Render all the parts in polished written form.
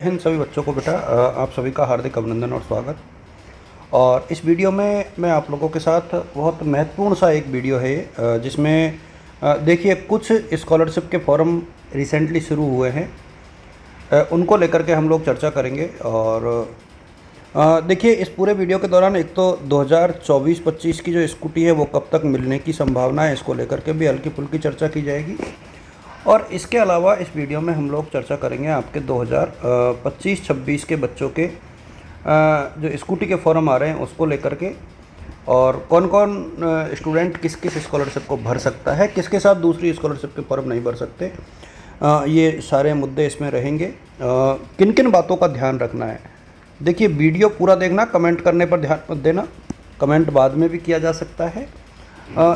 हिंद सभी बच्चों को बेटा, आप सभी का हार्दिक अभिनंदन और स्वागत। और इस वीडियो में मैं आप लोगों के साथ बहुत महत्वपूर्ण सा एक वीडियो है जिसमें देखिए कुछ स्कॉलरशिप के फॉर्म रिसेंटली शुरू हुए हैं, उनको लेकर के हम लोग चर्चा करेंगे। और देखिए इस पूरे वीडियो के दौरान एक तो 2024-25 की जो स्कूटी है वो कब तक मिलने की संभावना है, इसको लेकर के भी हल्की फुल्की चर्चा की जाएगी। और इसके अलावा इस वीडियो में हम लोग चर्चा करेंगे आपके 2025-26 के बच्चों के जो स्कूटी के फॉर्म आ रहे हैं उसको लेकर के, और कौन कौन स्टूडेंट किस किस स्कॉलरशिप को भर सकता है, किसके साथ दूसरी स्कॉलरशिप के फॉर्म नहीं भर सकते, ये सारे मुद्दे इसमें रहेंगे। किन किन बातों का ध्यान रखना है, देखिए वीडियो पूरा देखना, कमेंट करने पर ध्यान मत देना, कमेंट बाद में भी किया जा सकता है।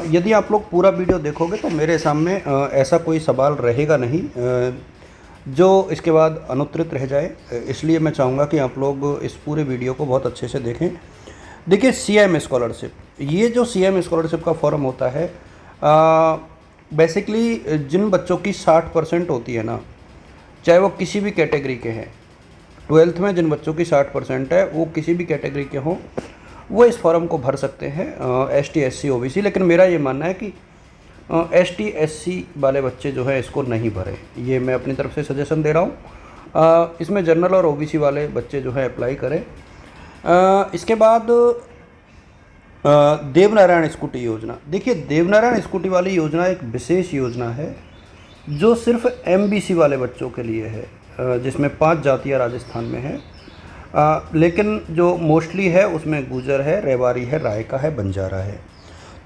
यदि आप लोग पूरा वीडियो देखोगे तो मेरे सामने ऐसा कोई सवाल रहेगा नहीं जो इसके बाद अनुत्तरित रह जाए, इसलिए मैं चाहूँगा कि आप लोग इस पूरे वीडियो को बहुत अच्छे से देखें। देखिए सीएम स्कॉलरशिप, ये जो सीएम स्कॉलरशिप का फॉर्म होता है, बेसिकली जिन बच्चों की 60% होती है ना, चाहे वो किसी भी कैटेगरी के हैं, 12th में जिन बच्चों की 60% है वो किसी भी कैटेगरी के हों, वो इस फॉर्म को भर सकते हैं, ST SC OBC। लेकिन मेरा ये मानना है कि ST SC वाले बच्चे जो है इसको नहीं भरें, ये मैं अपनी तरफ से सजेशन दे रहा हूँ। इसमें जनरल और OBC वाले बच्चे जो है अप्लाई करें। इसके बाद देवनारायण स्कूटी योजना, देखिए देवनारायण स्कूटी वाली योजना एक विशेष योजना है जो सिर्फ MBC वाले बच्चों के लिए है, जिसमें 5 जातियाँ राजस्थान में हैं। लेकिन जो मोस्टली है उसमें गुर्जर है, रेवाड़ी है, रायका है, बंजारा है।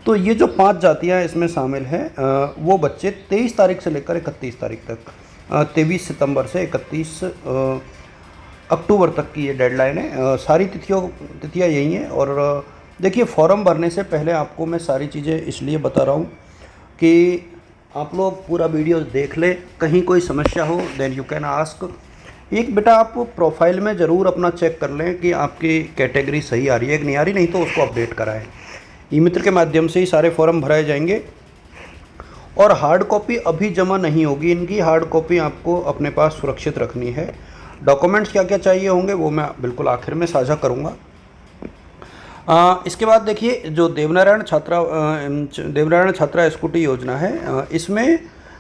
तो ये जो 5 जातियाँ इसमें शामिल हैं, वो बच्चे 23 तारीख से लेकर 31 तारीख तक, 23 सितंबर से 31 अक्टूबर तक की ये डेडलाइन है। सारी तिथियाँ यही हैं। और देखिए फॉर्म भरने से पहले आपको मैं सारी चीज़ें इसलिए बता रहा हूँ कि आप लोग पूरा वीडियो देख लें, कहीं कोई समस्या हो देन यू कैन आस्क। एक बेटा आप प्रोफाइल में ज़रूर अपना चेक कर लें कि आपकी कैटेगरी सही आ रही है कि नहीं आ रही, नहीं तो उसको अपडेट कराएं। ई मित्र के माध्यम से ही सारे फॉर्म भराए जाएंगे और हार्ड कॉपी अभी जमा नहीं होगी, इनकी हार्ड कॉपी आपको अपने पास सुरक्षित रखनी है। डॉक्यूमेंट्स क्या क्या चाहिए होंगे वो मैं बिल्कुल आखिर में साझा करूँगा। इसके बाद देखिए जो देवनारायण छात्रा स्कूटी योजना है, इसमें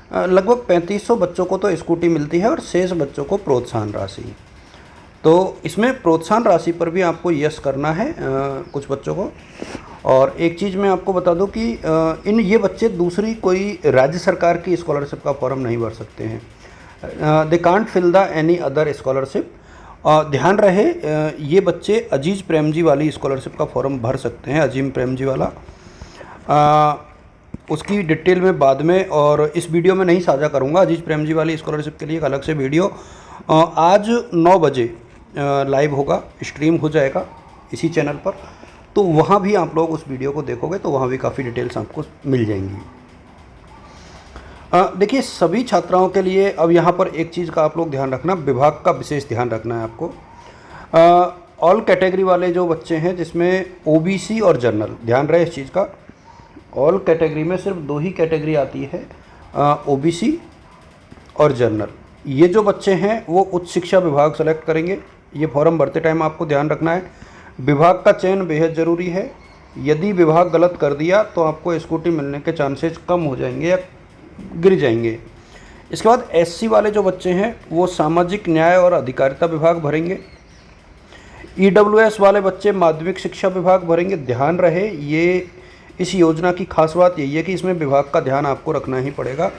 लगभग 3500 बच्चों को तो स्कूटी मिलती है और शेष बच्चों को प्रोत्साहन राशि। तो इसमें प्रोत्साहन राशि पर भी आपको यस करना है कुछ बच्चों को। और एक चीज़ मैं आपको बता दूं कि ये बच्चे दूसरी कोई राज्य सरकार की स्कॉलरशिप का फॉर्म नहीं भर सकते हैं। They can't fill the any other scholarship. ध्यान रहे ये बच्चे अजीज प्रेम जी वाली स्कॉलरशिप का फॉर्म भर सकते हैं, अजीम प्रेम जी वाला। उसकी डिटेल में बाद में और इस वीडियो में नहीं साझा करूंगा। अजीज प्रेम जी वाली स्कॉलरशिप के लिए एक अलग से वीडियो आज 9 बजे लाइव होगा, स्ट्रीम हो जाएगा इसी चैनल पर, तो वहाँ भी आप लोग उस वीडियो को देखोगे तो वहाँ भी काफ़ी डिटेल्स आपको मिल जाएंगी। देखिए सभी छात्राओं के लिए अब यहाँ पर एक चीज़ का आप लोग ध्यान रखना, विभाग का विशेष ध्यान रखना है आपको। ऑल कैटेगरी वाले जो बच्चे हैं जिसमें OBC और जनरल, ध्यान रहे इस चीज़ का, ऑल कैटेगरी में सिर्फ 2 ही कैटेगरी आती है, OBC और जनरल। ये जो बच्चे हैं वो उच्च शिक्षा विभाग सेलेक्ट करेंगे। ये फॉर्म भरते टाइम आपको ध्यान रखना है, विभाग का चयन बेहद ज़रूरी है। यदि विभाग गलत कर दिया तो आपको स्कूटी मिलने के चांसेस कम हो जाएंगे या गिर जाएंगे। इसके बाद SC वाले जो बच्चे हैं वो सामाजिक न्याय और अधिकारिता विभाग भरेंगे। EWS वाले बच्चे माध्यमिक शिक्षा विभाग भरेंगे। ध्यान रहे ये इस योजना की खास बात यही है कि इसमें विभाग का ध्यान आपको रखना ही पड़ेगा,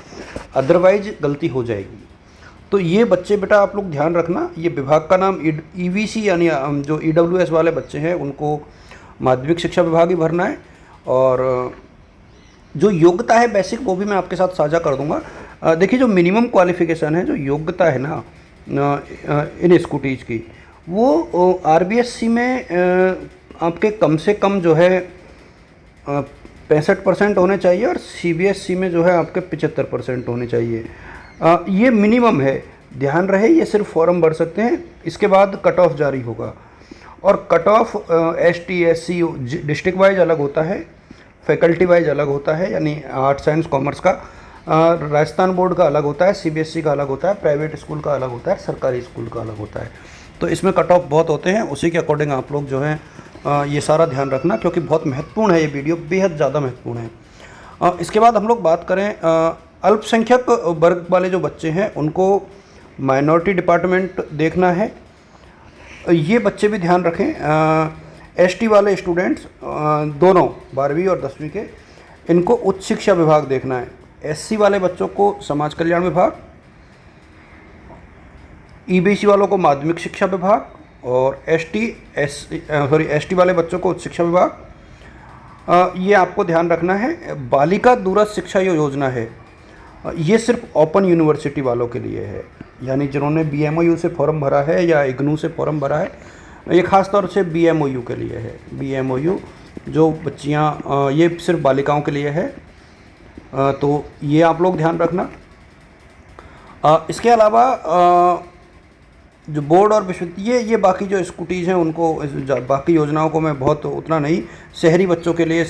अदरवाइज गलती हो जाएगी। तो ये बच्चे बेटा आप लोग ध्यान रखना, ये विभाग का नाम EVC यानी जो EWS वाले बच्चे हैं उनको माध्यमिक शिक्षा विभाग ही भरना है। और जो योग्यता है बेसिक वो भी मैं आपके साथ साझा कर दूंगा। देखिए जो मिनिमम क्वालिफिकेशन है, जो योग्यता है ना इन स्कूटीज़ की, वो RBSC में आपके कम से कम जो है 65% होने चाहिए और CBSC में जो है आपके 75% होने चाहिए। ये मिनिमम है, ध्यान रहे ये सिर्फ फॉर्म भर सकते हैं। इसके बाद कट ऑफ जारी होगा और cut off ST SC district wise अलग होता है, फैकल्टी वाइज अलग होता है, यानी आर्ट्स साइंस कॉमर्स का राजस्थान बोर्ड का अलग होता है, सीबीएसई का अलग होता है, प्राइवेट स्कूल का अलग होता है, सरकारी स्कूल का अलग होता है। तो इसमें कट ऑफ बहुत होते हैं, उसी के अकॉर्डिंग आप लोग जो है ये सारा ध्यान रखना, क्योंकि बहुत महत्वपूर्ण है ये वीडियो, बेहद ज़्यादा महत्वपूर्ण है। इसके बाद हम लोग बात करें अल्पसंख्यक वर्ग वाले जो बच्चे हैं उनको माइनॉरिटी डिपार्टमेंट देखना है। ये बच्चे भी ध्यान रखें। एसटी वाले स्टूडेंट्स दोनों 12वीं और 10वीं के, इनको उच्च शिक्षा विभाग देखना है। एससी वाले बच्चों को समाज कल्याण विभाग, ईबीसी वालों को माध्यमिक शिक्षा विभाग, और एसटी वाले बच्चों को उच्च शिक्षा विभाग। ये आपको ध्यान रखना है। बालिका दूरस्थ शिक्षा योजना है, ये सिर्फ ओपन यूनिवर्सिटी वालों के लिए है, यानी जिन्होंने बीएमओयू से फॉर्म भरा है या इग्नू से फॉर्म भरा है, ये खास तौर से बीएमओयू के लिए है। बीएमओयू जो बच्चियाँ, ये सिर्फ बालिकाओं के लिए है, तो ये आप लोग ध्यान रखना। इसके अलावा जो बोर्ड और विश्वविद्यालय, ये बाकी जो स्कूटीज़ हैं उनको, बाकी योजनाओं को मैं बहुत उतना नहीं, शहरी बच्चों के लिए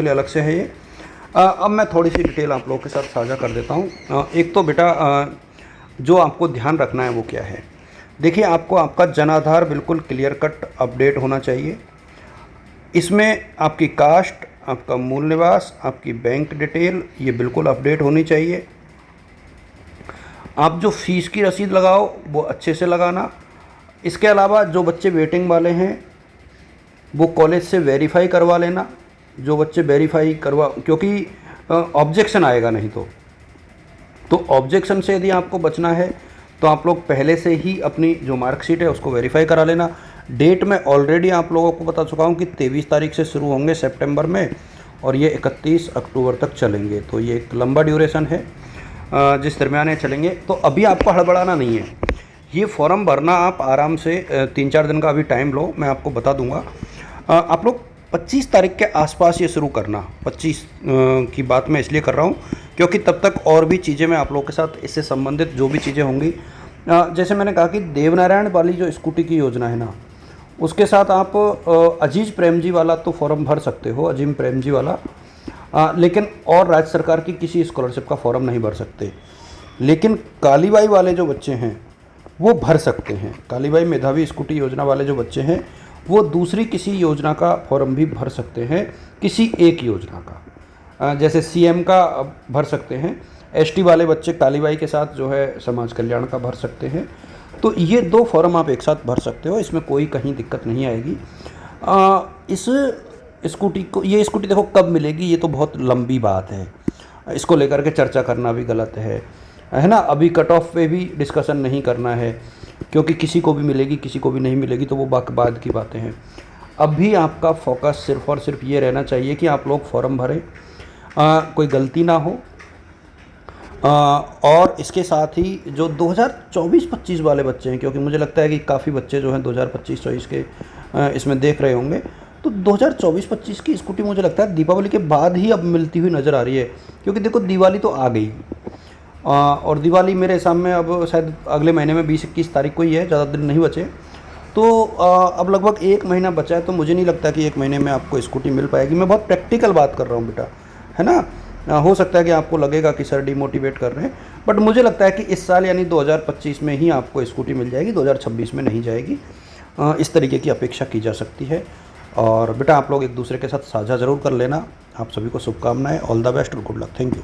अलग से है ये। अब मैं थोड़ी सी डिटेल आप लोगों के साथ साझा कर देता हूँ। एक तो बेटा जो आपको ध्यान रखना है वो क्या है, देखिए आपको आपका जन आधार बिल्कुल क्लियर कट अपडेट होना चाहिए। इसमें आपकी कास्ट, आपका मूल निवास, आपकी बैंक डिटेल, ये बिल्कुल अपडेट होनी चाहिए। आप जो फ़ीस की रसीद लगाओ वो अच्छे से लगाना। इसके अलावा जो बच्चे वेटिंग वाले हैं वो कॉलेज से वेरीफाई करवा लेना, जो बच्चे वेरीफाई करवा, क्योंकि ऑब्जेक्शन आएगा नहीं तो ऑब्जेक्शन से यदि आपको बचना है तो आप लोग पहले से ही अपनी जो मार्कशीट है उसको वेरीफाई करा लेना। डेट मैं ऑलरेडी आप लोगों को बता चुका हूँ कि 23 तारीख से शुरू होंगे सितंबर में, और ये 31 अक्टूबर तक चलेंगे, तो ये एक लंबा ड्यूरेशन है जिस दरमियान ये चलेंगे। तो अभी आपको हड़बड़ाना नहीं है, ये फॉर्म भरना आप आराम से 3-4 दिन का अभी टाइम लो, मैं आपको बता दूंगा। आप लोग 25 तारीख के आसपास ये शुरू करना। 25 की बात मैं इसलिए कर रहा हूँ क्योंकि तब तक और भी चीज़ें मैं आप लोगों के साथ इससे संबंधित जो भी चीज़ें होंगी, जैसे मैंने कहा कि देवनारायण वाली जो स्कूटी की योजना है ना, उसके साथ आप अजीज प्रेम जी वाला तो फॉर्म भर सकते हो, अजीम प्रेम जी वाला, लेकिन और राज्य सरकार की किसी स्कॉलरशिप का फॉर्म नहीं भर सकते। लेकिन कालीबाई वाले जो बच्चे हैं वो भर सकते हैं। कालीबाई मेधावी स्कूटी योजना वाले जो बच्चे हैं वो दूसरी किसी योजना का फॉर्म भी भर सकते हैं, किसी एक योजना का, जैसे सीएम का भर सकते हैं। एसटी वाले बच्चे कालीबाई के साथ जो है समाज कल्याण का भर सकते हैं। तो ये 2 फॉर्म आप एक साथ भर सकते हो, इसमें कोई कहीं दिक्कत नहीं आएगी। इस स्कूटी को, ये स्कूटी देखो कब मिलेगी, ये तो बहुत लंबी बात है, इसको लेकर के चर्चा करना भी गलत है ना। अभी कट ऑफ पे भी डिस्कशन नहीं करना है, क्योंकि किसी को भी मिलेगी किसी को भी नहीं मिलेगी, तो वो बाद की बातें हैं। अभी आपका फोकस सिर्फ और सिर्फ ये रहना चाहिए कि आप लोग फॉर्म भरें, कोई गलती ना हो। और इसके साथ ही जो 2024-25 वाले बच्चे हैं, क्योंकि मुझे लगता है कि काफ़ी बच्चे जो हैं 2025-24 के इसमें देख रहे होंगे, तो 2024-25 की स्कूटी मुझे लगता है दीपावली के बाद ही अब मिलती हुई नज़र आ रही है, क्योंकि देखो दिवाली तो आ गई, और दिवाली मेरे हिसाब में अब शायद अगले महीने में 20-21 तारीख को ही है, ज़्यादा दिन नहीं बचे। तो अब लगभग 1 महीना बचा है, तो मुझे नहीं लगता कि 1 महीने में आपको स्कूटी मिल पाएगी। मैं बहुत प्रैक्टिकल बात कर रहा हूँ बेटा, है ना। हो सकता है कि आपको लगेगा कि सर डिमोटिवेट कर रहे हैं, बट मुझे लगता है कि इस साल यानी 2025 में ही आपको स्कूटी मिल जाएगी, 2026 में नहीं जाएगी। इस तरीके की अपेक्षा की जा सकती है। और बेटा आप लोग एक दूसरे के साथ साझा ज़रूर कर लेना। आप सभी को शुभकामनाएं, ऑल द बेस्ट और गुड लक। Thank you.